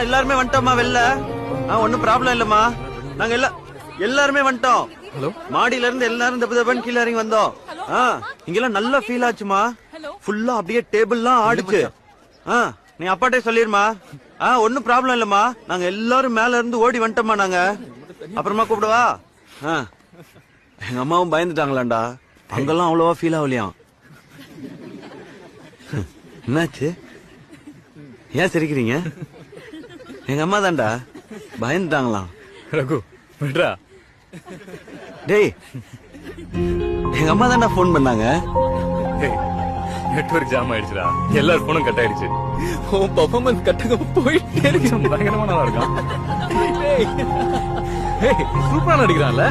எல்லாருமே வந்துட்டோம்மா வெளில. ஒன்னும் ப்ராப்ளம் இல்லம்மா. நாங்க எல்லாருமே வந்துட்டோம். ஹலோ, மாடியில இருந்து எல்லாரும் தப்பு கீழே இறங்கி வந்தோம். இங்கெல்லாம் நல்லா ஃபீல் ஆச்சுமா. ஃபுல்லா அப்படியே டேபிள்லாம் ஆடுச்சு. நீ அப்பாட்டே சொல்லிருமா. ஒன்னும் ப்ராப்ளம் இல்லம்மா. நாங்க எல்லாரும் மேல இருந்து ஓடி வந்துட்டோம்மா. நாங்க அப்புறமா கூப்பிடுவா. எங்க அம்மாவும் பயந்துட்டாங்களாண்டா. அங்கெல்லாம் அவ்வளவா ஃபீல் ஆகலையாம். என்னாச்சு? ஏன் சிரிக்கிறீங்க? எங்க அம்மா தான்டா பயந்துட்டாங்களாம். ரகு விட்றா. டேய், எங்க அம்மா தான்டா போன் பண்ணாங்க. நெட்வொர்க் ஜாம் ஆயிடுச்சுடா. எல்லாரும் போனும் கட் ஆயிடுச்சு. உன் பெர்ஃபார்மன்ஸ் கட்டுங்க போயிட்டே இருக்கு. பயங்கரமா நல்லா இருக்கான். சூப்பரா நடிக்கிறான்ல.